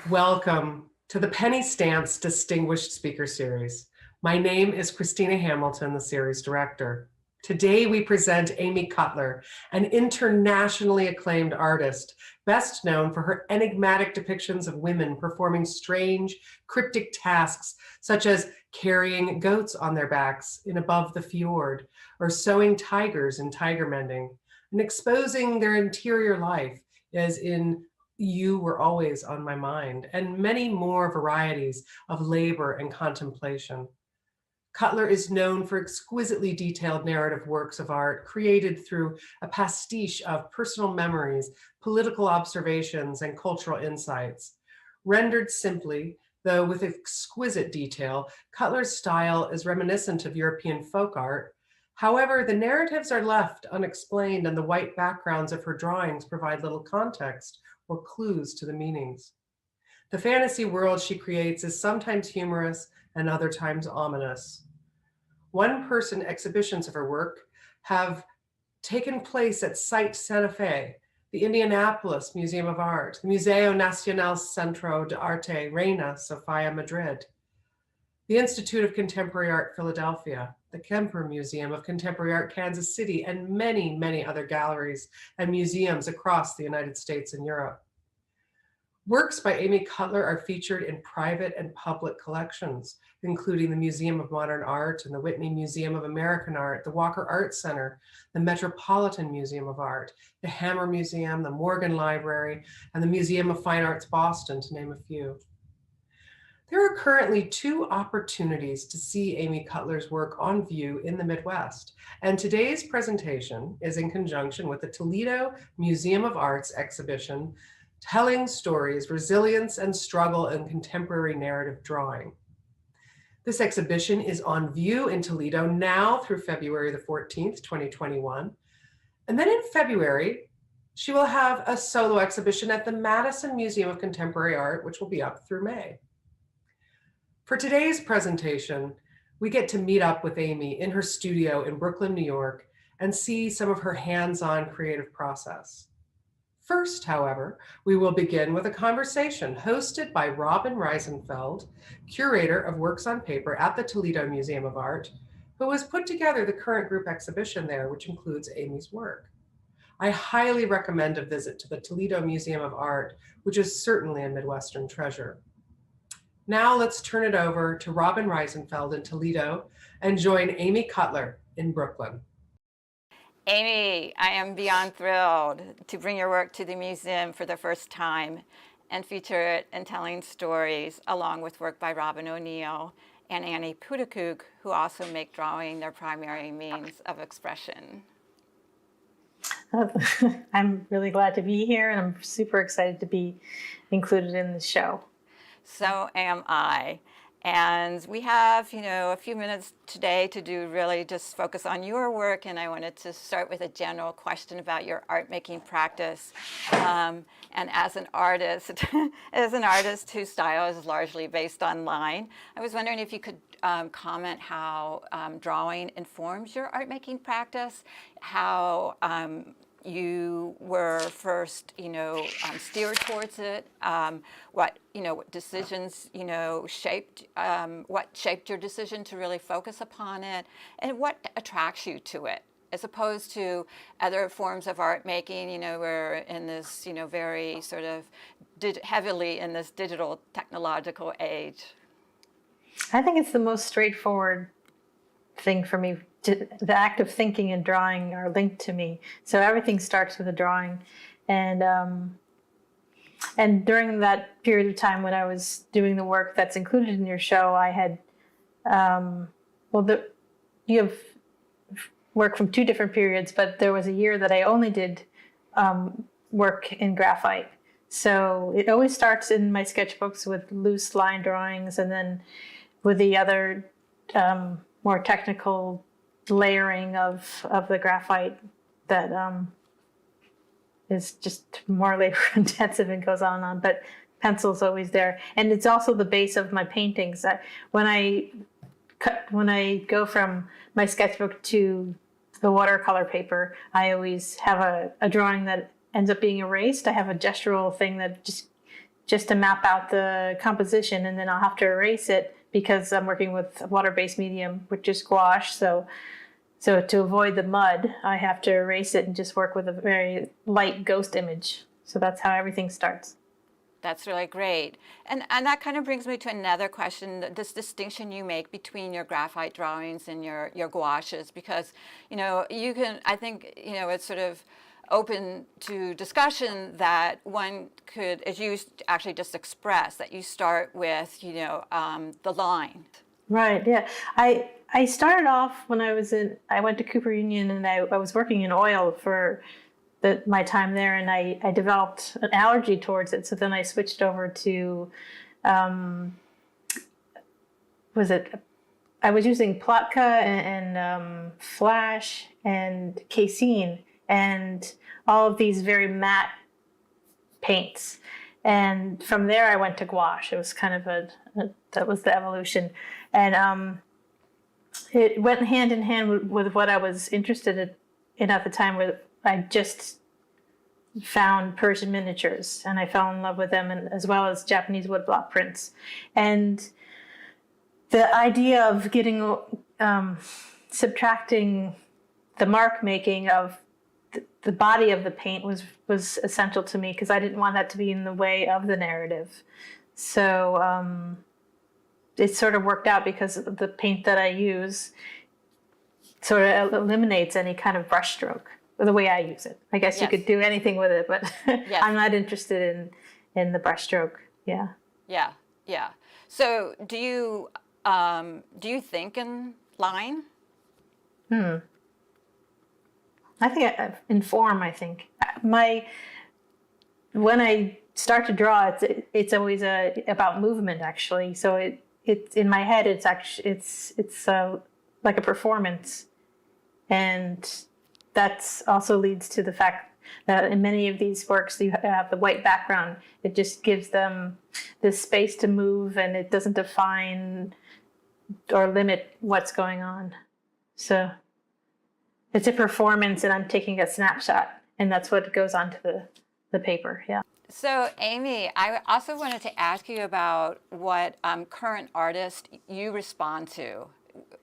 Welcome to the Penny Stance Distinguished Speaker Series. My name is Christina Hamilton, the series director. Today we present Amy Cutler, an internationally acclaimed artist, best known for her enigmatic depictions of women performing strange, cryptic tasks, such as carrying goats on their backs in Above the Fjord, or sewing tigers in Tiger Mending, and exposing their interior life, as in You Were Always on My Mind, and many more varieties of labor and contemplation. Cutler is known for exquisitely detailed narrative works of art created through a pastiche of personal memories, political observations, and cultural insights. Rendered simply, though with exquisite detail, Cutler's style is reminiscent of European folk art. However, the narratives are left unexplained, and the white backgrounds of her drawings provide little context or clues to the meanings. The fantasy world she creates is sometimes humorous and other times ominous. One-person exhibitions of her work have taken place at Site Santa Fe, the Indianapolis Museum of Art, the Museo Nacional Centro de Arte, Reina, Sofía, Madrid, the Institute of Contemporary Art, Philadelphia, the Kemper Museum of Contemporary Art, Kansas City, and many, many other galleries and museums across the United States and Europe. Works by Amy Cutler are featured in private and public collections, including the Museum of Modern Art and the Whitney Museum of American Art, the Walker Art Center, the Metropolitan Museum of Art, the Hammer Museum, the Morgan Library, and the Museum of Fine Arts Boston, to name a few. There are currently 2 opportunities to see Amy Cutler's work on view in the Midwest, and today's presentation is in conjunction with the Toledo Museum of Art's exhibition, Telling Stories, Resilience and Struggle in Contemporary Narrative Drawing. This exhibition is on view in Toledo now through February the 14th, 2021. And then in February, she will have a solo exhibition at the Madison Museum of Contemporary Art, which will be up through May. For today's presentation, we get to meet up with Amy in her studio in Brooklyn, New York, and see some of her hands-on creative process. First, however, we will begin with a conversation hosted by Robin Reisenfeld, curator of works on paper at the Toledo Museum of Art, who has put together the current group exhibition there, which includes Amy's work. I highly recommend a visit to the Toledo Museum of Art, which is certainly a Midwestern treasure. Now let's turn it over to Robin Reisenfeld in Toledo and join Amy Cutler in Brooklyn. Amy, I am beyond thrilled to bring your work to the museum for the first time and feature it in Telling Stories, along with work by Robin O'Neill and Annie Putakuk, who also make drawing their primary means of expression. I'm really glad to be here, and I'm super excited to be included in the show. So am I. And we have, a few minutes today to do really just focus on your work. And I wanted to start with a general question about your art making practice. And as an artist, whose style is largely based on line, I was wondering if you could comment how drawing informs your art making practice, how you were first, steered towards it, what decisions, shaped, what shaped your decision to really focus upon it, and what attracts you to it, as opposed to other forms of art making, we're in this, very sort of heavily in this digital technological age. I think it's the most straightforward thing for me. The act of thinking and drawing are linked to me. So everything starts with a drawing. And during that period of time when I was doing the work that's included in your show, I had, you have work from 2 different periods, but there was a year that I only did work in graphite. So it always starts in my sketchbooks with loose line drawings, and then with the other more technical layering of the graphite that is just more labor intensive and goes on and on, but pencil's always there. And it's also the base of my paintings. When I go from my sketchbook to the watercolor paper, I always have a drawing that ends up being erased. I have a gestural thing that just just to map out the composition, and then I'll have to erase it because I'm working with a water-based medium, which is gouache. So to avoid the mud, I have to erase it and just work with a very light ghost image. So that's how everything starts. That's really great. And that kind of brings me to another question, this distinction you make between your graphite drawings and your gouaches, because, you know, you can, I think, you know, it's sort of open to discussion that one could, as you actually just expressed, that you start with, you know, the line. Right, yeah. I started off when I went to Cooper Union, and I was working in oil for my time there, and I developed an allergy towards it. So then I switched over to, I was using Plotka and Flash and Casein and all of these very matte paints. And from there I went to gouache. It was kind of that was the evolution. And it went hand in hand with what I was interested in at the time, where I just found Persian miniatures, and I fell in love with them, and as well as Japanese woodblock prints. And the idea of getting subtracting the mark making of the body of the paint was essential to me, because I didn't want that to be in the way of the narrative. So it sort of worked out, because the paint that I use sort of eliminates any kind of brushstroke, the way I use it. I guess you could do anything with it, but I'm not interested in the brushstroke. Yeah. Yeah, yeah. So do you think in line? I think in form. I think when I start to draw, it's always about movement, actually. So it's in my head. It's actually it's like a performance, and that's also leads to the fact that in many of these works you have the white background. It just gives them this space to move, and it doesn't define or limit what's going on. So it's a performance, and I'm taking a snapshot, and that's what goes onto the paper. Yeah. So Amy, I also wanted to ask you about what current artists you respond to,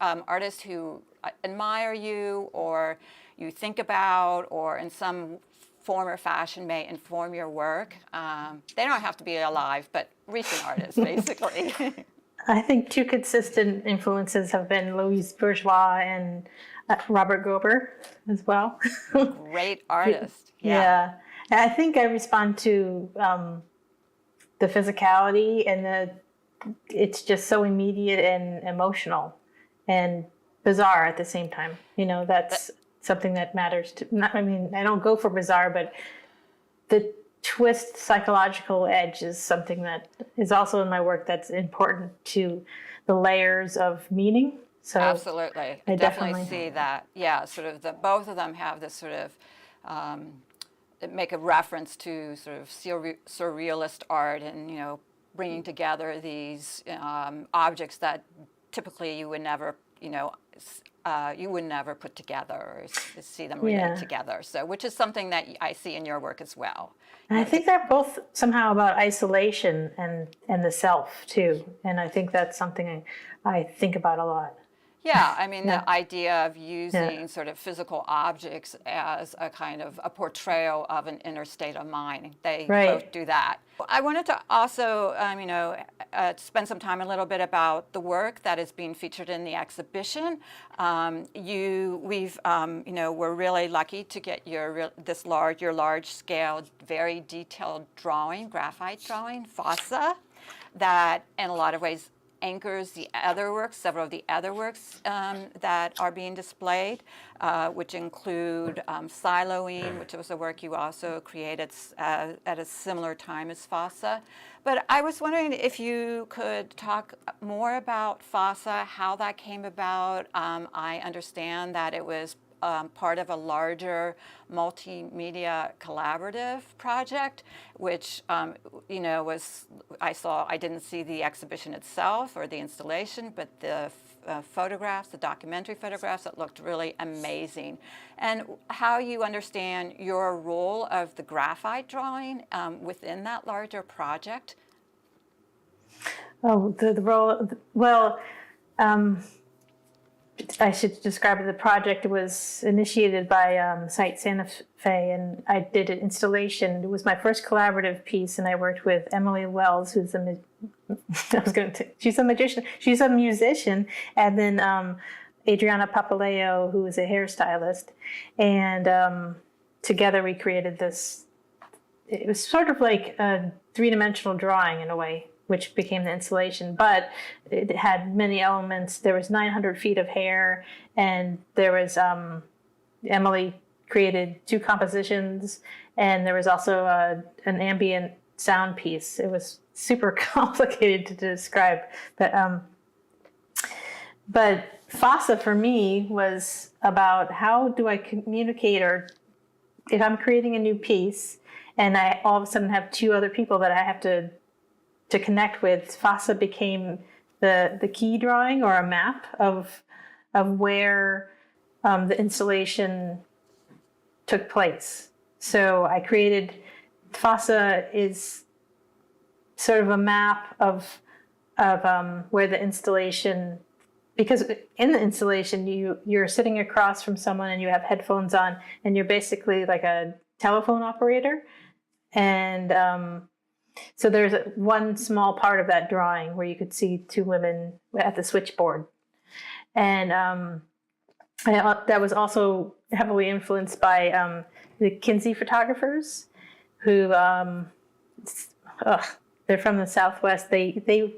artists who admire you or you think about, or in some form or fashion may inform your work. They don't have to be alive, but recent artists, basically. I think two consistent influences have been Louise Bourgeois and Robert Gober as well. Great artist. Yeah. I think I respond to the physicality, and it's just so immediate and emotional and bizarre at the same time. You know, that's something that matters to. I mean, I don't go for bizarre, but the twist, psychological edge is something that is also in my work that's important to the layers of meaning. So absolutely, I definitely see that. Yeah, sort of both of them have this sort of make a reference to sort of surrealist art, and you know, bringing together these objects that typically you would never, you know, you would never put together or see them related together. So, which is something that I see in your work as well. And I think they're both somehow about isolation and the self too. And I think that's something I think about a lot. Yeah, I mean, the idea of using sort of physical objects as a kind of a portrayal of an inner state of mind. They both do that. I wanted to also, you know, spend some time a little bit about the work that is being featured in the exhibition. We've, you know, we're really lucky to get your large-scale, very detailed drawing, graphite drawing, fossa, that in a lot of ways anchors the other works, several of the other works that are being displayed, which include Siloing, which was a work you also created at a similar time as Fossa. But I was wondering if you could talk more about Fossa, how that came about. I understand that it was part of a larger multimedia collaborative project, which you know, I didn't see the exhibition itself or the installation, but the photographs, the documentary photographs, that looked really amazing. And how you understand your role of the graphite drawing within that larger project. Oh, the role, well, I should describe it. The project was initiated by Site Santa Fe, and I did an installation. It was my first collaborative piece, and I worked with Emily Wells, who's she's a magician, she's a musician, and then Adriana Papaleo, who is a hairstylist, and together we created this. It was sort of like a three-dimensional drawing in a way, which became the installation, but it had many elements. There was 900 feet of hair, and there was, Emily created 2 compositions, and there was also an ambient sound piece. It was super complicated to describe, but Fossa for me was about how do I communicate, or if I'm creating a new piece, and I all of a sudden have 2 other people that I have to connect with, Fossa became the key drawing or a map of where the installation took place. So I created, Fossa is sort of a map of where the installation, because in the installation you're sitting across from someone and you have headphones on and you're basically like a telephone operator, and so there's one small part of that drawing where you could see 2 women at the switchboard. And that was also heavily influenced by the Kinsey photographers, who, they're from the Southwest. They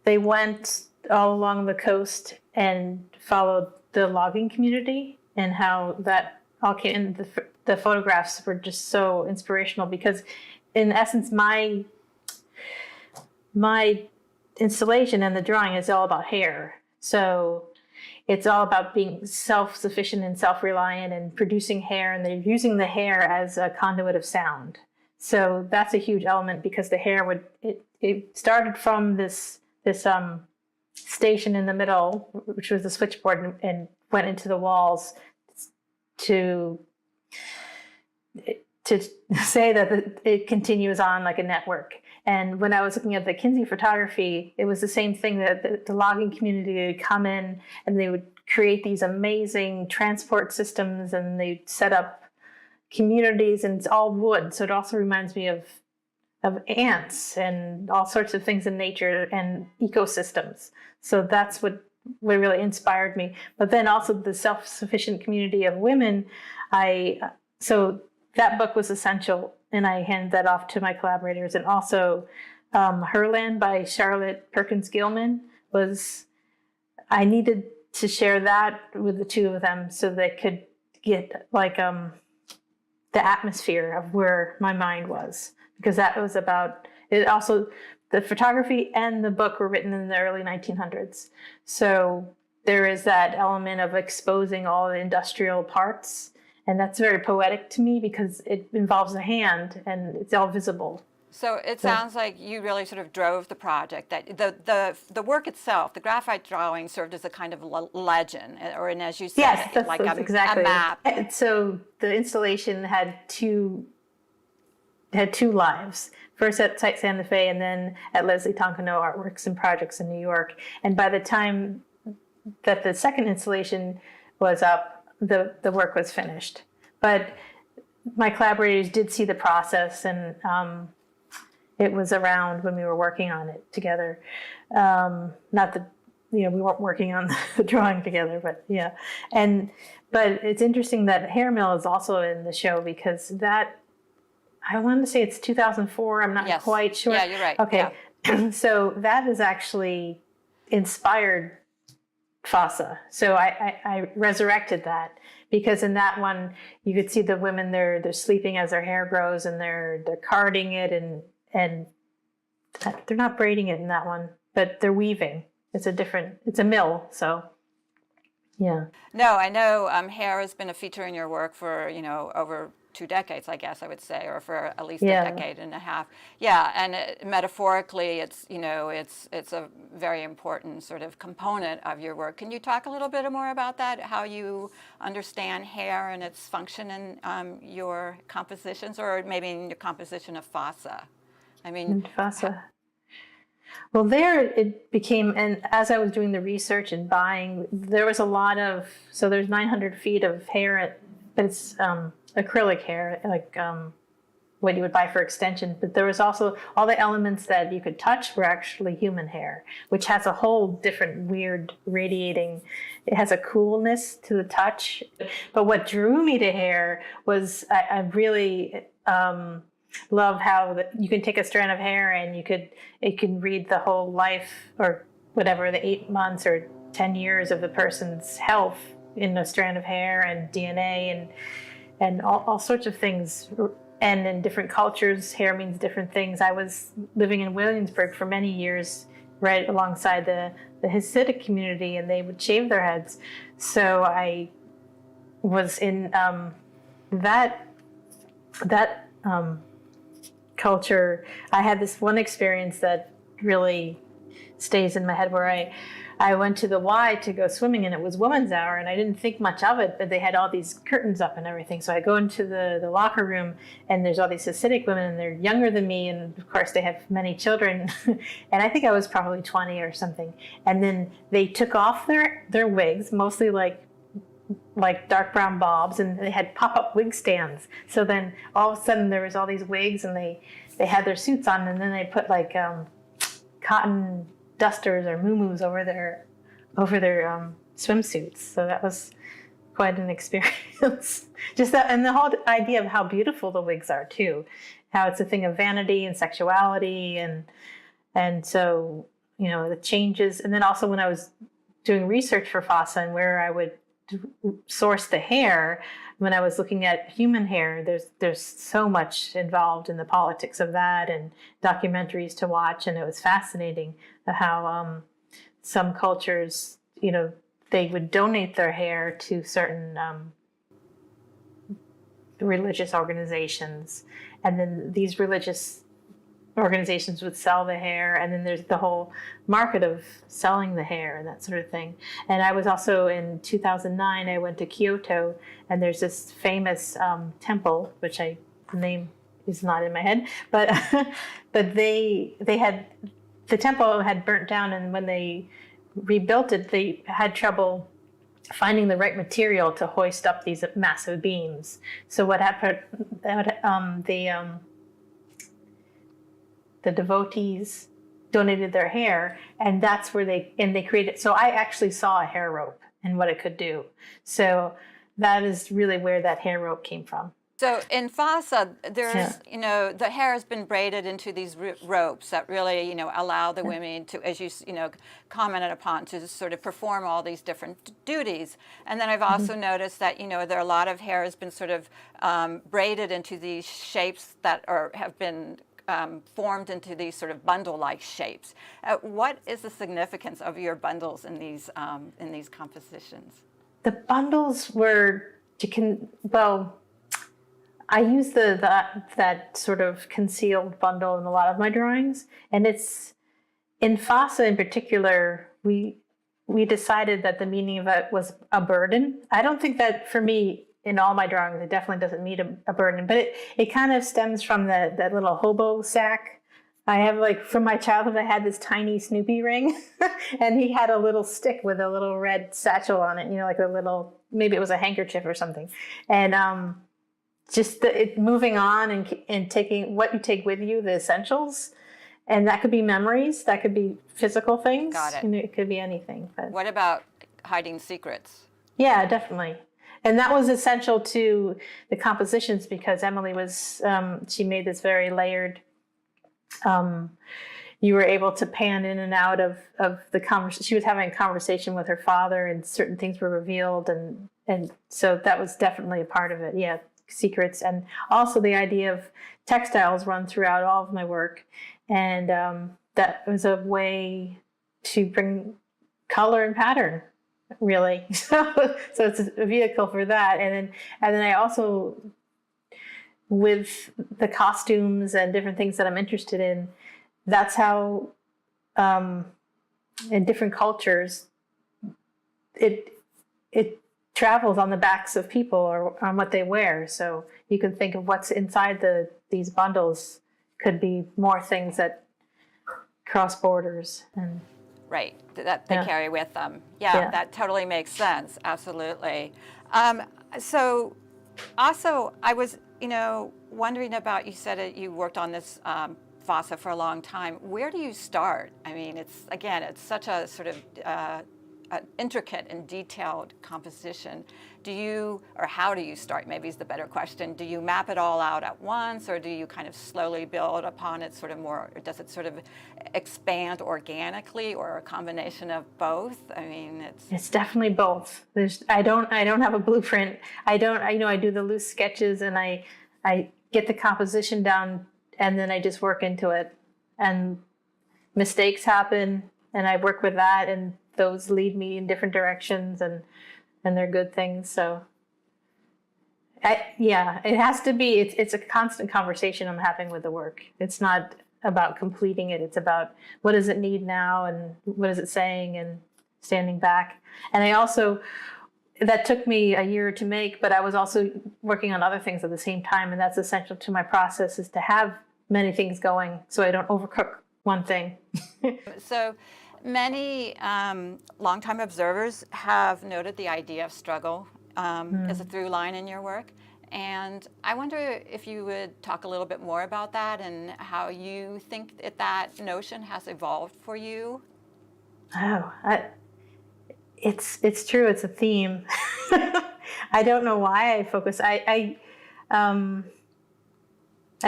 went all along the coast and followed the logging community, and how that all came in. The photographs were just so inspirational because, in essence, my installation and the drawing is all about hair. So it's all about being self-sufficient and self-reliant and producing hair, and they're using the hair as a conduit of sound. So that's a huge element, because the hair it started from this station in the middle, which was the switchboard, and went into the walls to say that it continues on like a network. And when I was looking at the Kinsey photography, it was the same thing, that the logging community would come in and they would create these amazing transport systems, and they'd set up communities, and it's all wood. So it also reminds me of ants and all sorts of things in nature and ecosystems. So that's what really inspired me. But then also the self-sufficient community of women, so that book was essential, and I handed that off to my collaborators. And also Herland by Charlotte Perkins Gilman I needed to share that with the 2 of them so they could get like the atmosphere of where my mind was, because that was about it. Also, the photography and the book were written in the early 1900s. So there is that element of exposing all the industrial parts. And that's very poetic to me because it involves the hand and it's all visible. So it sounds like you really sort of drove the project, that the work itself, the graphite drawing, served as a kind of legend, or, and as you said, yes, that's, like exactly. a map. And so the installation had two lives. First at Site Santa Fe, and then at Leslie Tonkano Artworks and Projects in New York. And by the time that the second installation was up, the work was finished. But my collaborators did see the process, and it was around when we were working on it together. Not that, we weren't working on the drawing together, but yeah. But it's interesting that Hair Mill is also in the show, because that, I want to say it's 2004. I'm not quite sure. Yeah, you're right. Okay. Yeah. So that is actually inspired Fossa. So I resurrected that, because in that one you could see the women, they're sleeping as their hair grows, and they're carding it, and they're not braiding it in that one, but they're weaving. It's a mill. So yeah. No, I know hair has been a feature in your work for over 2 decades, I guess I would say, or for at least a decade and a half. Yeah, and metaphorically, it's a very important sort of component of your work. Can you talk a little bit more about that? How you understand hair and its function in your compositions, or maybe in your composition of Fossa? I mean, Fossa. Well, there it became, and as I was doing the research and buying, there was a lot of, so there's 900 feet of hair, but it's acrylic hair, like what you would buy for extension. But there was also all the elements that you could touch were actually human hair, which has a whole different weird radiating, it has a coolness to the touch. But what drew me to hair was I really love how you can take a strand of hair and it can read the whole life or whatever, the 8 months or 10 years of the person's health in a strand of hair and DNA and all sorts of things. And in different cultures, hair means different things. I was living in Williamsburg for many years, right alongside the Hasidic community, and they would shave their heads. So I was in that culture. I had this one experience that really stays in my head where I went to the Y to go swimming, and it was women's hour, and I didn't think much of it, but they had all these curtains up and everything. So I go into the locker room, and there's all these Hasidic women, and they're younger than me, and of course they have many children. And I think I was probably 20 or something. And then they took off their wigs, mostly like dark brown bobs, and they had pop-up wig stands. So then all of a sudden there was all these wigs, and they had their suits on, and then they put like cotton dusters or muumuus over their swimsuits. So that was quite an experience. Just that, and the whole idea of how beautiful the wigs are too, how it's a thing of vanity and sexuality, and so the changes. And then also when I was doing research for FASA and where I would source the hair, when I was looking at human hair, there's so much involved in the politics of that and documentaries to watch, and it was fascinating how some cultures, they would donate their hair to certain religious organizations, and then these religious organizations would sell the hair, and then there's the whole market of selling the hair and that sort of thing. And I was also in 2009, I went to Kyoto, and there's this famous temple, which the name is not in my head, but they had, the temple had burnt down, and when they rebuilt it, they had trouble finding the right material to hoist up these massive beams. So what happened, the devotees donated their hair, and that's where they created. So I actually saw a hair rope and what it could do. So that is really where that hair rope came from. So in FASA, there's, the hair has been braided into these ropes that really, allow the women to, as you, commented upon, to sort of perform all these different duties. And then I've also noticed that, there are a lot of hair has been sort of braided into these shapes that have been formed into these sort of bundle-like shapes. What is the significance of your bundles in these compositions? The bundles were I use that sort of concealed bundle in a lot of my drawings, and it's in FASA in particular. We decided that the meaning of it was a burden. I don't think that for me in all my drawings it definitely doesn't mean a burden, but it kind of stems from that little hobo sack. I have from my childhood I had this tiny Snoopy ring, and he had a little stick with a little red satchel on it. Like a little, maybe it was a handkerchief or something, and just moving on and taking what you take with you, the essentials, and that could be memories, that could be physical things. Got it. It could be anything. But what about hiding secrets? Yeah, definitely. And that was essential to the compositions because Emily was, she made this very layered, you were able to pan in and out of the conversation. She was having a conversation with her father and certain things were revealed. And so that was definitely a part of it. Yeah. Secrets, and also the idea of textiles run throughout all of my work, and that was a way to bring color and pattern, really. So it's a vehicle for that, and then I also, with the costumes and different things that I'm interested in, that's how in different cultures it travels on the backs of people or on what they wear. So you can think of what's inside these bundles could be more things that cross borders and Right, that they Yeah. carry with them. Yeah, Yeah. that totally makes sense. Absolutely. So, also, I was, wondering about. You said that you worked on this vasa for a long time. Where do you start? I mean, it's such a sort of intricate and detailed composition. How do you start? Maybe is the better question. Do you map it all out at once, or do you kind of slowly build upon it, sort of more? Or does it sort of expand organically, or a combination of both? I mean, it's definitely both. I don't have a blueprint. I do the loose sketches and I get the composition down and then I just work into it. And mistakes happen and I work with that, and those lead me in different directions, and they're good things. So it has to be, it's a constant conversation I'm having with the work. It's not about completing it. It's about what does it need now and what is it saying, and standing back. And that took me a year to make, but I was also working on other things at the same time. And that's essential to my process, is to have many things going so I don't overcook one thing. So many longtime observers have noted the idea of struggle as a through line in your work. And I wonder if you would talk a little bit more about that and how you think that notion has evolved for you. It's true. It's a theme. I don't know why I focus. I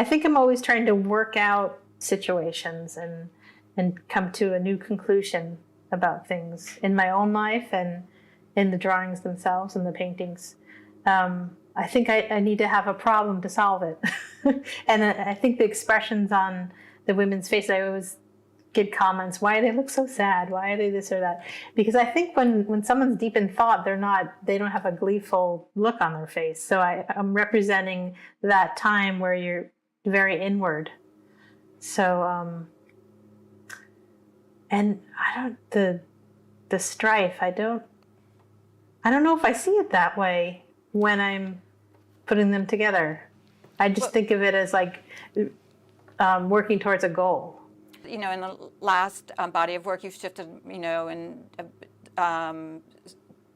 think I'm always trying to work out situations and come to a new conclusion about things in my own life and in the drawings themselves and the paintings. I think I need to have a problem to solve it. And I think the expressions on the women's face, I always get comments, why do they look so sad? Why are they this or that? Because I think when someone's deep in thought, they don't have a gleeful look on their face. So I'm representing that time where you're very inward. So, and the strife, I don't know if I see it that way when I'm putting them together. I just think of it as like working towards a goal. In the last body of work, you shifted, and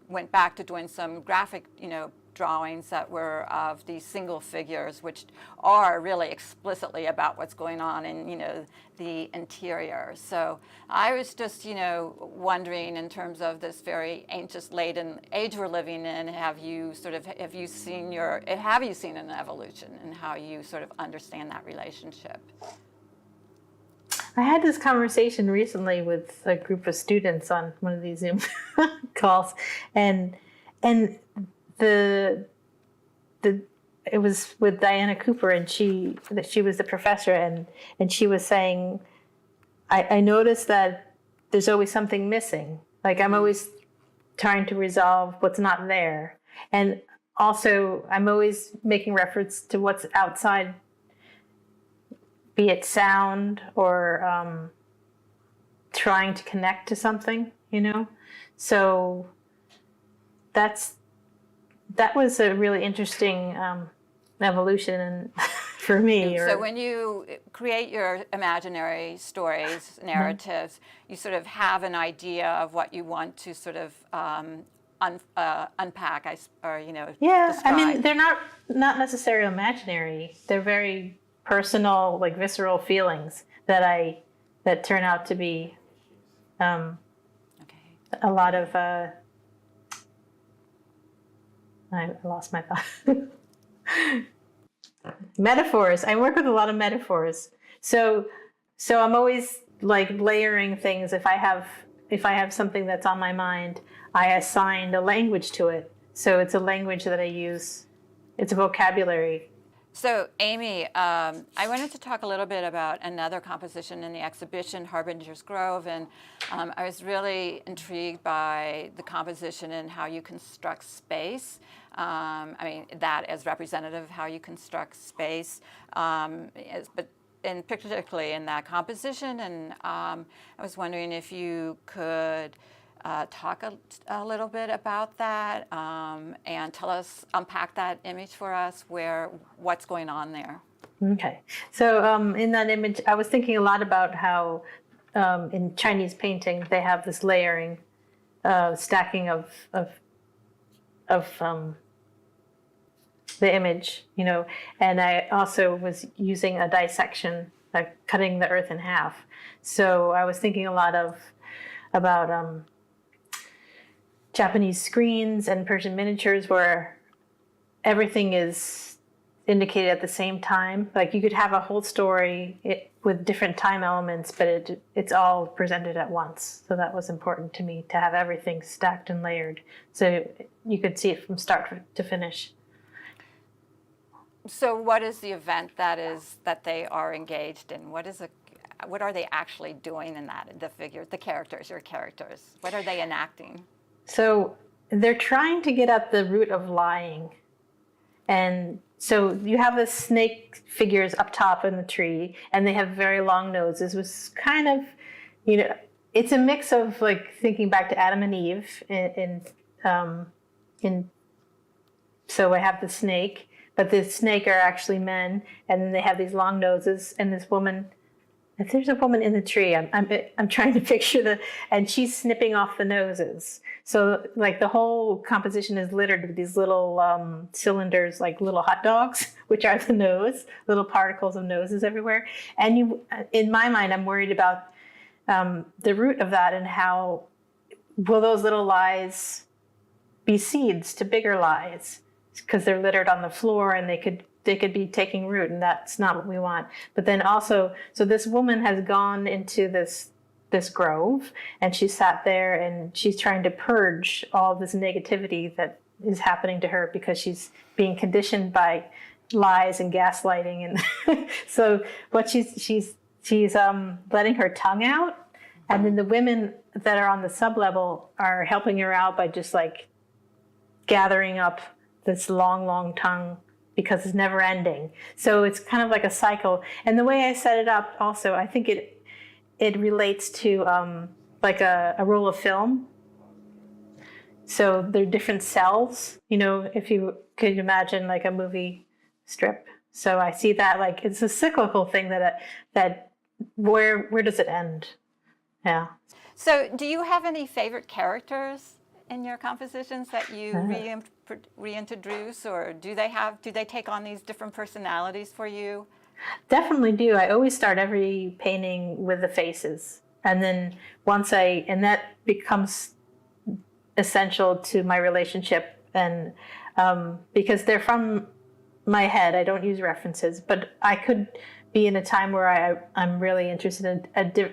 went back to doing some graphic, drawings that were of these single figures, which are really explicitly about what's going on in, the interior. So I was just, wondering, in terms of this very anxious-laden age we're living in, have you seen an evolution in how you sort of understand that relationship? I had this conversation recently with a group of students on one of these Zoom calls, and it was with Diana Cooper, and she was the professor, and she was saying, I noticed that there's always something missing. Like I'm always trying to resolve what's not there, and also I'm always making reference to what's outside, be it sound or trying to connect to something, So that was a really interesting evolution for me. So when you create your imaginary stories, narratives, you sort of have an idea of what you want to sort of unpack, Yeah, describe. I mean, they're not necessarily imaginary. They're very personal, like visceral feelings that turn out to be a lot of I lost my thought. Metaphors. I work with a lot of metaphors. So I'm always like layering things. If I have something that's on my mind, I assigned a language to it. So it's a language that I use. It's a vocabulary. So, Amy, I wanted to talk a little bit about another composition in the exhibition, Harbinger's Grove, and I was really intrigued by the composition and how you construct space. That is representative of how you construct space, but particularly in that composition. And I was wondering if you could talk a little bit about that and unpack that image for us, what's going on there. Okay. So in that image, I was thinking a lot about how in Chinese painting, they have this layering, stacking of the image, and I also was using a dissection, like cutting the earth in half. So I was thinking a lot about Japanese screens and Persian miniatures where everything is indicated at the same time. Like you could have a whole story with different time elements, but it's all presented at once. So that was important to me, to have everything stacked and layered so you could see it from start to finish. So what is the event that they are engaged in? What are they actually doing in that? The characters, your characters, what are they enacting? So they're trying to get at the root of lying. And so you have the snake figures up top in the tree, and they have very long noses, which is kind of, it's a mix of like thinking back to Adam and Eve so I have the snake, but the snake are actually men, and then they have these long noses, and this woman, if there's a woman in the tree, I'm trying to picture and she's snipping off the noses. So like the whole composition is littered with these little cylinders, like little hot dogs, which are the nose, little particles of noses everywhere. And in my mind, I'm worried about the root of that and how will those little lies be seeds to bigger lies, because they're littered on the floor and they could be taking root, and that's not what we want. But then also, so this woman has gone into this grove, and she sat there and she's trying to purge all this negativity that is happening to her because she's being conditioned by lies and gaslighting. And so what she's letting her tongue out, and then the women that are on the sublevel are helping her out by just like gathering up this long tongue, because it's never ending. So it's kind of like a cycle. And the way I set it up also, I think it relates to like a roll of film. So they're different cells, if you could imagine like a movie strip. So I see that like it's a cyclical thing that where does it end? Yeah. So do you have any favorite characters in your compositions that you reintroduce, or do they take on these different personalities for you? Definitely do. I always start every painting with the faces, and then and that becomes essential to my relationship, and because they're from my head, I don't use references, but I could be in a time where I'm really interested in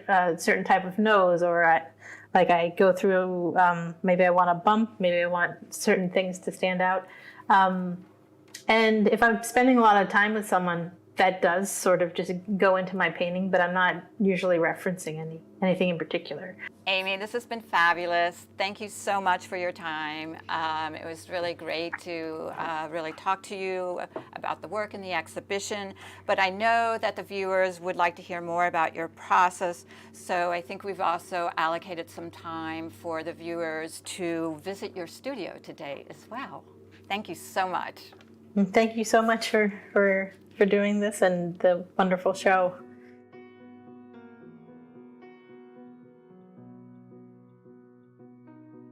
a certain type of nose, or I go through, maybe I want a bump, maybe I want certain things to stand out. And if I'm spending a lot of time with someone, that does sort of just go into my painting, but I'm not usually referencing anything in particular. Amy, this has been fabulous. Thank you so much for your time. It was really great to really talk to you about the work in the exhibition, but I know that the viewers would like to hear more about your process, so I think we've also allocated some time for the viewers to visit your studio today as well. Thank you so much. Thank you so much for doing this and the wonderful show.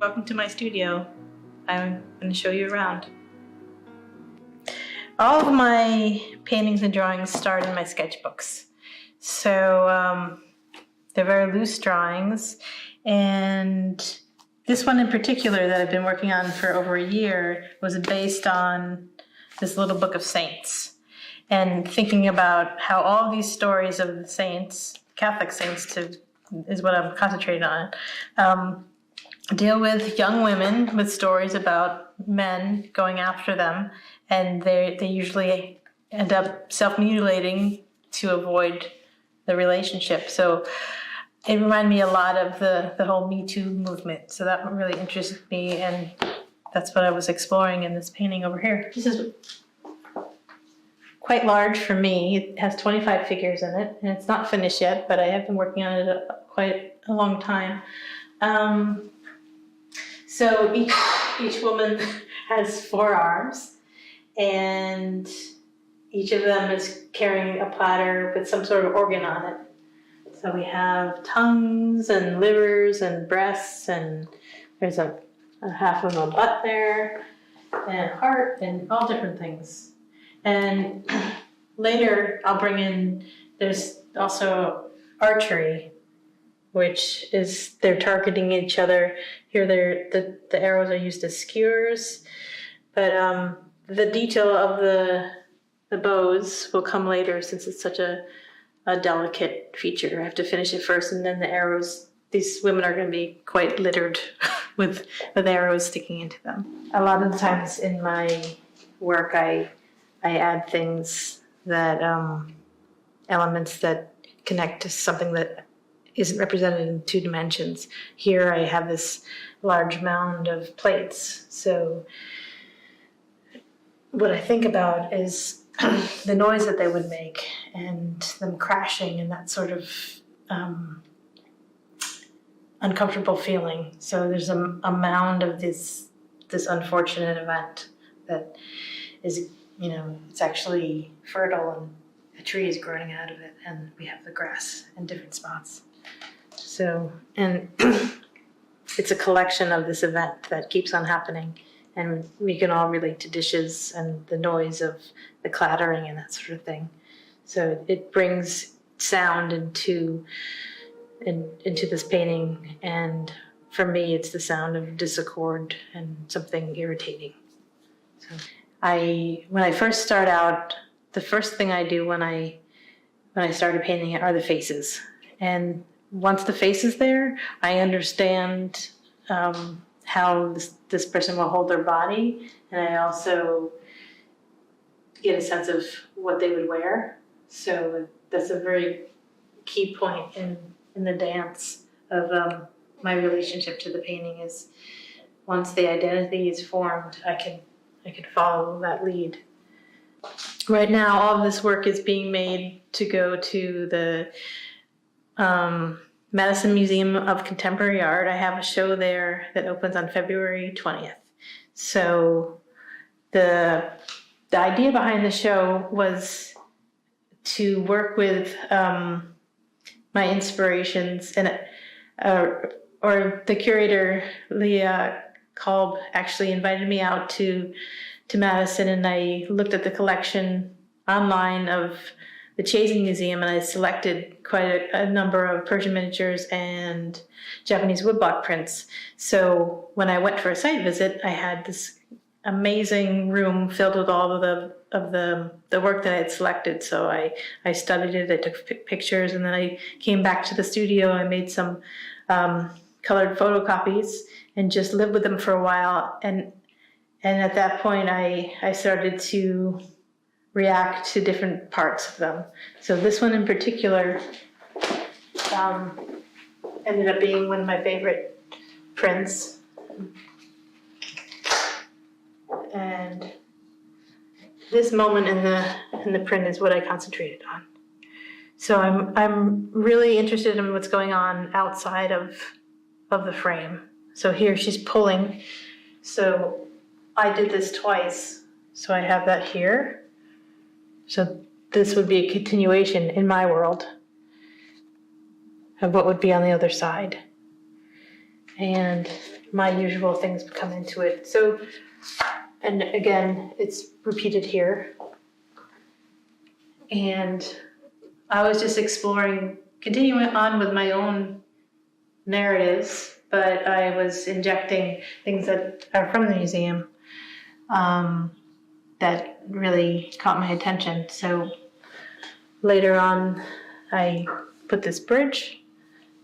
Welcome to my studio. I'm going to show you around. All of my paintings and drawings start in my sketchbooks. So they're very loose drawings, and this one in particular that I've been working on for over a year was based on this little book of saints, and thinking about how all these stories of the saints, Catholic saints is what I'm concentrating on, deal with young women with stories about men going after them, and they usually end up self-mutilating to avoid the relationship. So it reminded me a lot of the whole Me Too movement. So that really interested me, and that's what I was exploring in this painting over here. This is quite large for me. It has 25 figures in it, and it's not finished yet, but I have been working on it quite a long time. So each woman has 4 arms, and each of them is carrying a platter with some sort of organ on it. So we have tongues and livers and breasts, and there's a half of a butt there, and heart, and all different things. And later I'll bring in, there's also archery, which is they're targeting each other. Here the arrows are used as skewers, but the detail of the bows will come later since it's such a delicate feature. I have to finish it first, and then the arrows, these women are going to be quite littered with arrows sticking into them. A lot of the times in my work, I add things that, elements that connect to something that isn't represented in 2 dimensions. Here I have this large mound of plates. So what I think about is the noise that they would make and them crashing and that sort of uncomfortable feeling. So there's a mound of this unfortunate event that is, it's actually fertile and a tree is growing out of it, and we have the grass in different spots. So, and it's a collection of this event that keeps on happening. And we can all relate to dishes and the noise of the clattering and that sort of thing. So it brings sound into this painting. And for me, it's the sound of discord and something irritating. So when I first start out, the first thing I do when I started painting it are the faces. And once the face is there, I understand how this person will hold their body, and I also get a sense of what they would wear. So that's a very key point in the dance of my relationship to the painting. Is once the identity is formed, I can follow that lead. Right now, all of this work is being made to go to the Madison Museum of Contemporary Art. I have a show there that opens on February 20th. So the idea behind the show was to work with my inspirations, and or the curator, Leah Kolb, actually invited me out to Madison, and I looked at the collection online of the Chasing Museum, and I selected quite a number of Persian miniatures and Japanese woodblock prints. So when I went for a site visit, I had this amazing room filled with all of the work that I had selected. So I studied it, I took pictures, and then I came back to the studio. I made some colored photocopies and just lived with them for a while. And at that point, I started to react to different parts of them. So this one in particular ended up being one of my favorite prints. And this moment in the print is what I concentrated on. So I'm really interested in what's going on outside of the frame. So here she's pulling. So I did this twice. So I have that here. So this would be a continuation in my world of what would be on the other side. And my usual things come into it. So, and again, it's repeated here. And I was just exploring, continuing on with my own narratives, but I was injecting things that are from the museum that really caught my attention. So later on, I put this bridge,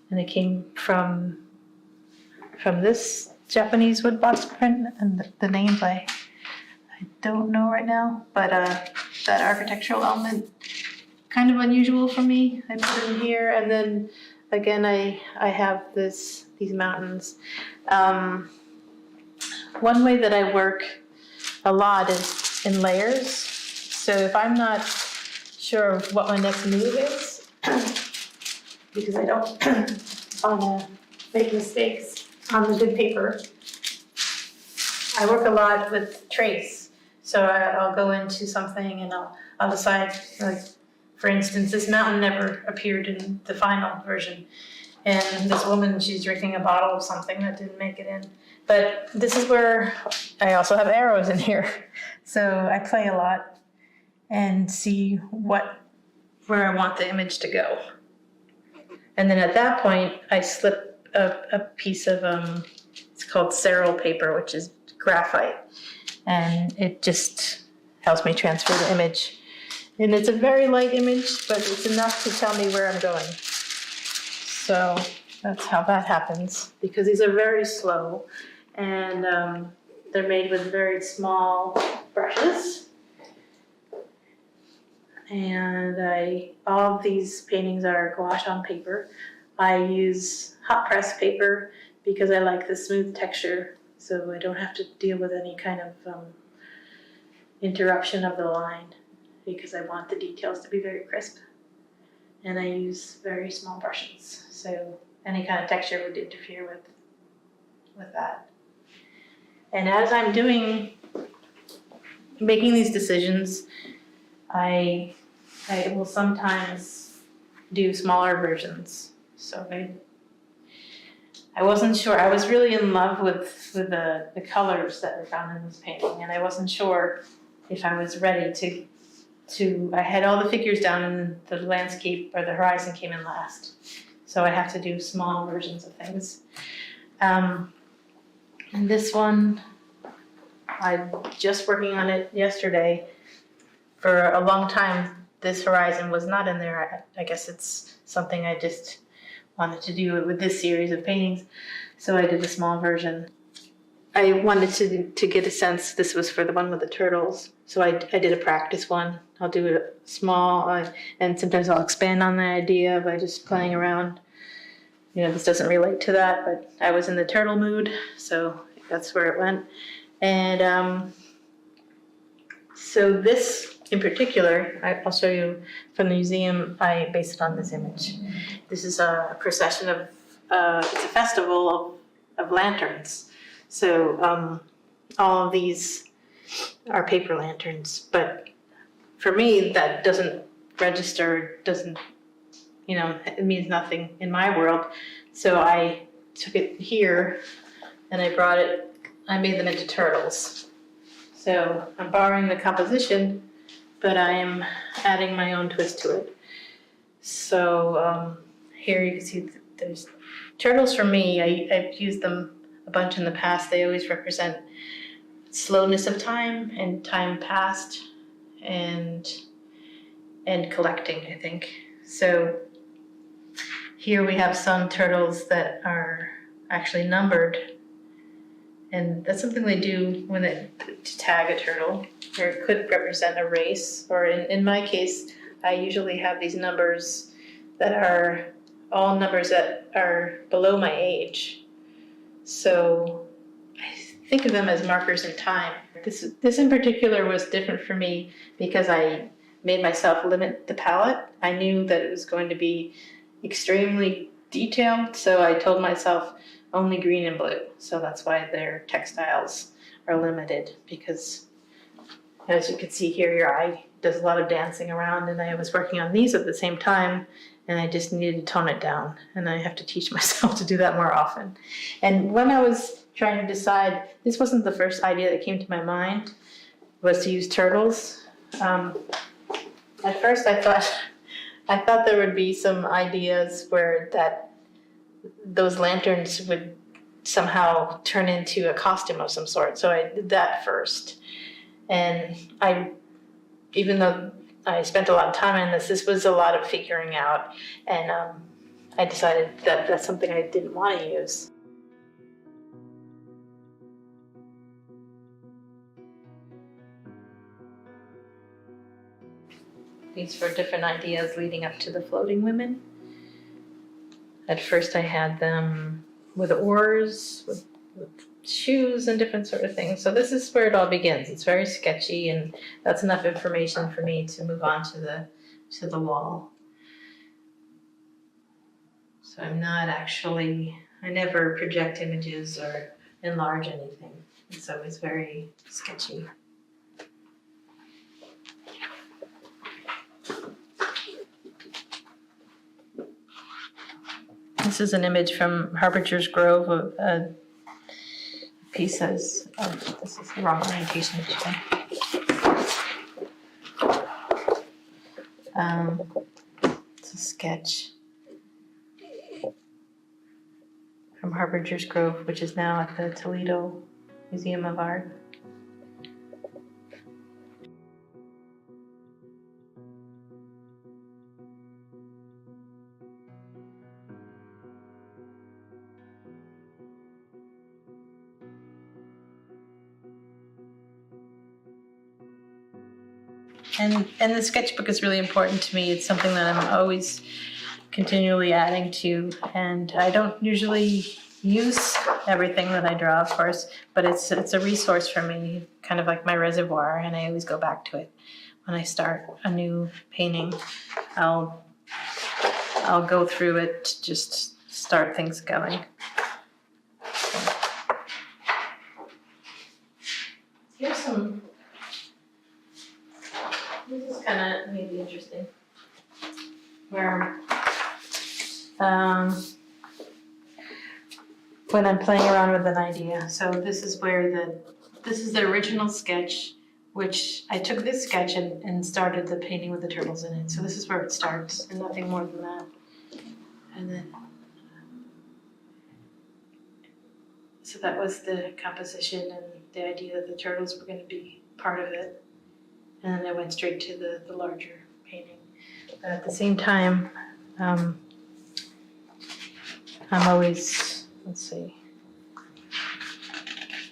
and it came from this Japanese woodblock print, and the names I don't know right now, but that architectural element, kind of unusual for me. I put it in here, and then again I have these mountains. One way that I work a lot is in layers. So if I'm not sure of what my next move is, because I don't want to make mistakes on the good paper, I work a lot with trace. So I'll go into something and I'll decide, like, For instance, this mountain never appeared in the final version. And this woman, she's drinking a bottle of something that didn't make it in. But this is where I also have arrows in here. So I play a lot and see where I want the image to go. And then at that point, I slip a piece of, it's called cerul paper, which is graphite. And it just helps me transfer the image. And it's a very light image, but it's enough to tell me where I'm going. So that's how that happens, because these are very slow, and they're made with very small brushes. And all of these paintings are gouache on paper. I use hot press paper because I like the smooth texture, so I don't have to deal with any kind of interruption of the line, because I want the details to be very crisp. And I use very small brushes, so any kind of texture would interfere with that. And as I'm making these decisions, I will sometimes do smaller versions. So I wasn't sure. I was really in love with the colors that were found in this painting, and I wasn't sure if I was ready to I had all the figures down, and the landscape or the horizon came in last. So I have to do small versions of things. And this one, I'm just working on it yesterday. For a long time, this horizon was not in there. I guess it's something I just wanted to do with this series of paintings. So I did a small version. I wanted to get a sense. This was for the one with the turtles. So I did a practice one. I'll do it small, and sometimes I'll expand on the idea by just playing around. You know, this doesn't relate to that, but I was in the turtle mood, so that's where it went. And so this in particular, I'll show you from the museum. I based it on this image. This is a procession of, it's a festival of lanterns. So all of these are paper lanterns, but for me, that doesn't register, it means nothing in my world. So I took it here and I made them into turtles. So I'm borrowing the composition, but I am adding my own twist to it. So here you can see there's turtles. For me, I've used them a bunch in the past. They always represent slowness of time and time past and collecting, I think. So here we have some turtles that are actually numbered, and that's something they do when to tag a turtle, or it could represent a race, or in my case, I usually have these numbers that are all numbers that are below my age. So I think of them as markers in time. This in particular was different for me because I made myself limit the palette. I knew that it was going to be extremely detailed, so I told myself only green and blue. So that's why their textiles are limited, because as you can see here, your eye does a lot of dancing around, and I was working on these at the same time, and I just needed to tone it down, and I have to teach myself to do that more often. And when I was trying to decide, this wasn't the first idea that came to my mind, was to use turtles. At first I thought there would be some ideas where those lanterns would somehow turn into a costume of some sort. So I did that first. And even though I spent a lot of time on this was a lot of figuring out. And I decided that that's something I didn't want to use. These were different ideas leading up to the floating women. At first I had them with oars, with shoes and different sort of things. So this is where it all begins. It's very sketchy, and that's enough information for me to move on to the wall. So I never project images or enlarge anything. It's always very sketchy. This is an image from Harbinger's Grove, a piece as, oh, this is the wrong orientation. It's a sketch from Harbinger's Grove, which is now at the Toledo Museum of Art. And the sketchbook is really important to me. It's something that I'm always continually adding to, and I don't usually use everything that I draw, of course, but it's a resource for me, kind of like my reservoir, and I always go back to it. When I start a new painting, I'll go through it to just start things going. Here's some. This is kind of maybe interesting. Where when I'm playing around with an idea. So this is where this is the original sketch, which I took this sketch and started the painting with the turtles in it. So this is where it starts, and nothing more than that. And then, so that was the composition and the idea that the turtles were going to be part of it. And then I went straight to the larger painting. But at the same time, I'm always, let's see,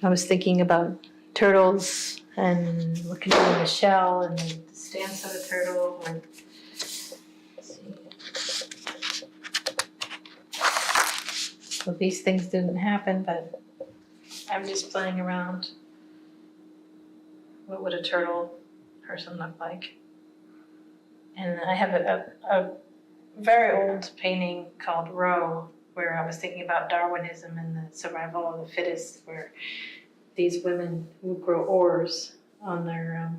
I was thinking about turtles and looking at the shell and the stance of a turtle. And, let's see. So these things didn't happen, but I'm just playing around. What would a turtle person look like? And I have a very old painting called Row, where I was thinking about Darwinism and the survival of the fittest, where these women would grow oars on their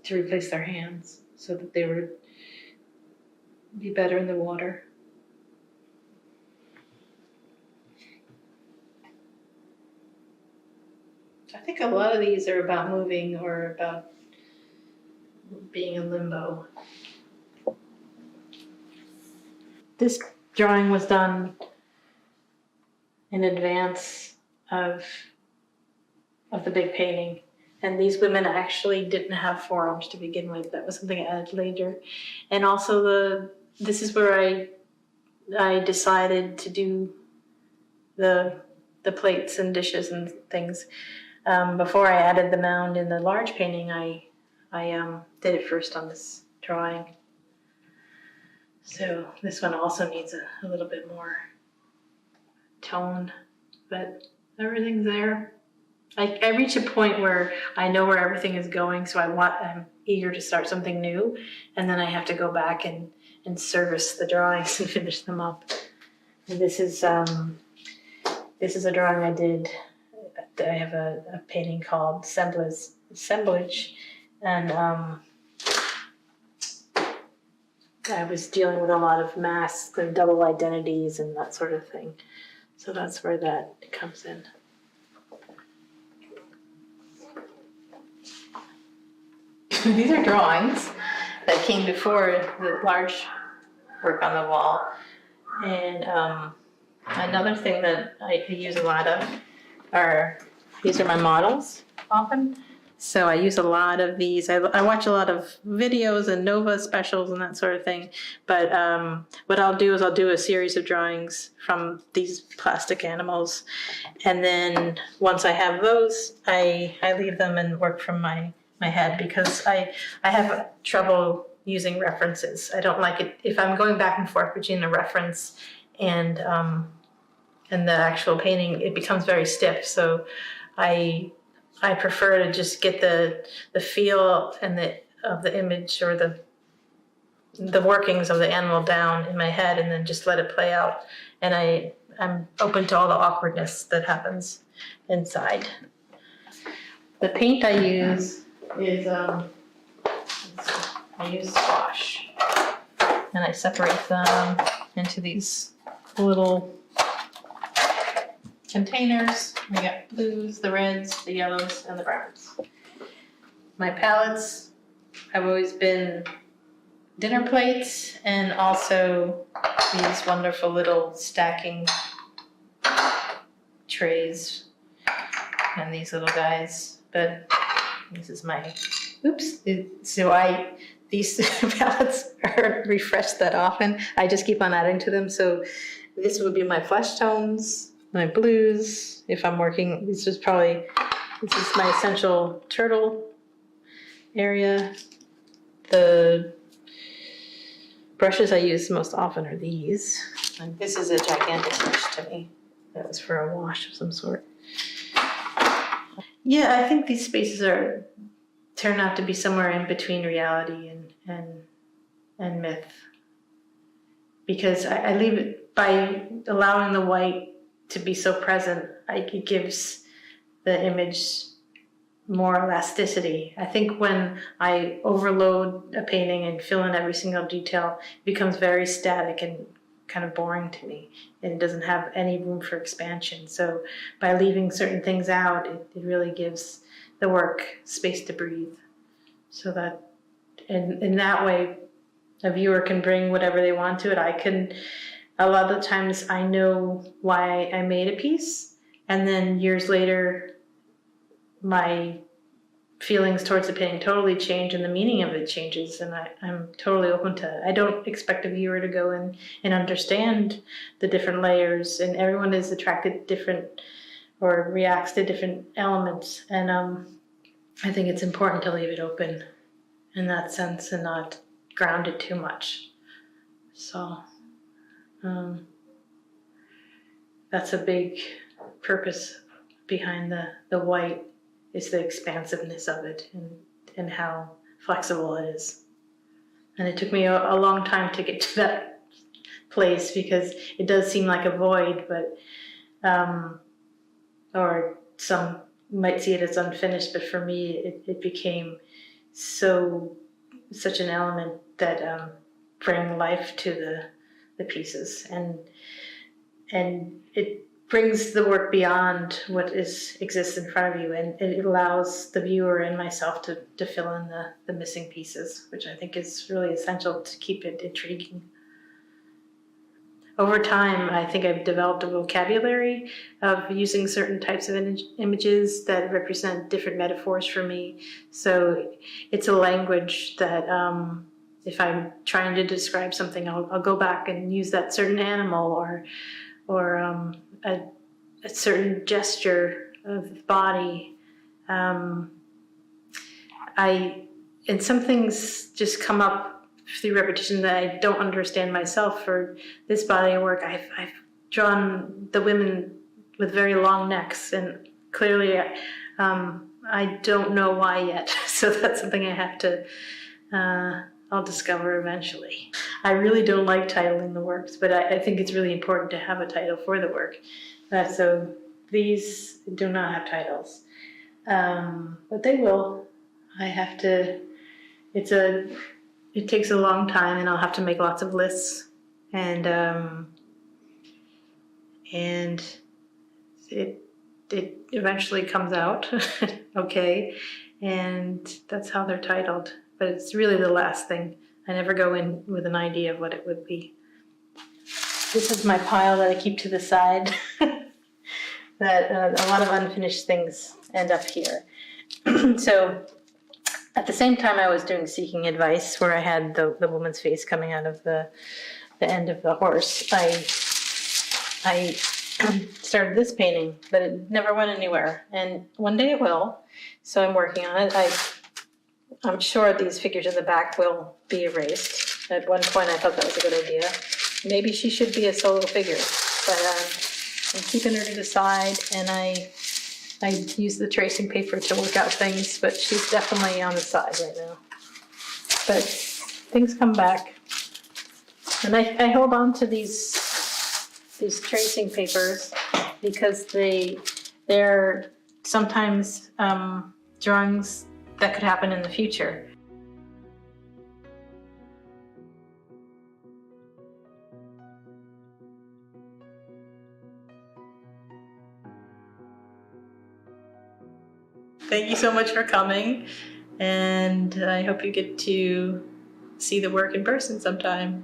to replace their hands so that they would be better in the water. I think a lot of these are about moving or about being in limbo. This drawing was done in advance of the big painting, and these women actually didn't have forearms to begin with. That was something I added later. And also this is where I decided to do the plates and dishes and things. Before I added the mound in the large painting, I did it first on this drawing. So this one also needs a little bit more tone, but everything's there. I reach a point where I know where everything is going, so I'm eager to start something new, and then I have to go back and service the drawings and finish them up. And this is a drawing I did. I have a painting called Assemblage, and I was dealing with a lot of masks and double identities and that sort of thing. So that's where that comes in. These are drawings that came before the large work on the wall. And another thing that I use a lot of these are my models often. So I use a lot of these. I watch a lot of videos and Nova specials and that sort of thing. But what I'll do is I'll do a series of drawings from these plastic animals. And then once I have those, I leave them and work from my head, because I have trouble using references. I don't like it if I'm going back and forth between the reference and the actual painting. It becomes very stiff. So I prefer to just get the feel and of the image or the workings of the animal down in my head, and then just let it play out. And I'm open to all the awkwardness that happens inside. The paint I use is I use squash, and I separate them into these little containers. We got blues, the reds, the yellows, and the browns. My palettes have always been dinner plates and also these wonderful little stacking trays and these little guys. But this is my, oops. These palettes aren't refreshed that often. I just keep on adding to them. So this would be my flesh tones, my blues. If I'm working, this is my essential turtle area. The brushes I use most often are these. And this is a gigantic brush to me. That was for a wash of some sort. Yeah, I think these spaces turn out to be somewhere in between reality and myth. Because I leave it, by allowing the white to be so present, it gives the image more elasticity. I think when I overload a painting and fill in every single detail, it becomes very static and kind of boring to me, and it doesn't have any room for expansion. So by leaving certain things out, it really gives the work space to breathe. So that in that way, a viewer can bring whatever they want to it. A lot of the times I know why I made a piece, and then years later, my feelings towards the painting totally change and the meaning of it changes, and I'm totally open to it. I don't expect a viewer to go in and understand the different layers, and everyone is attracted to different or reacts to different elements, and I think it's important to leave it open in that sense and not ground it too much. So that's a big purpose behind the white, is the expansiveness of it and how flexible it is. And it took me a long time to get to that place, because it does seem like a void, but or some might see it as unfinished, but for me it became such an element that bring life to the pieces, and it brings the work beyond what exists in front of you, and it allows the viewer and myself to fill in the missing pieces, which I think is really essential to keep it intriguing. Over time, I think I've developed a vocabulary of using certain types of images that represent different metaphors for me. So it's a language that if I'm trying to describe something, I'll go back and use that certain animal or a certain gesture of the body. And some things just come up through repetition that I don't understand myself. For this body of work, I've drawn the women with very long necks, and clearly I don't know why yet. So that's something I have to, I'll discover eventually. I really don't like titling the works, but I think it's really important to have a title for the work. So these do not have titles, but they will. I have to, it takes a long time, and I'll have to make lots of lists, and it eventually comes out, okay, and that's how they're titled. But it's really the last thing. I never go in with an idea of what it would be. This is my pile that I keep to the side. That a lot of unfinished things end up here. So at the same time I was doing Seeking Advice, where I had the woman's face coming out of the end of the horse, I started this painting, but it never went anywhere. And one day it will, so I'm working on it. I'm sure these figures in the back will be erased. At one point I thought that was a good idea. Maybe she should be a solo figure, but I'm keeping her to the side, and I use the tracing paper to work out things, but she's definitely on the side right now. But things come back. And I hold on to these tracing papers because they're sometimes drawings that could happen in the future. Thank you so much for coming, and I hope you get to see the work in person sometime.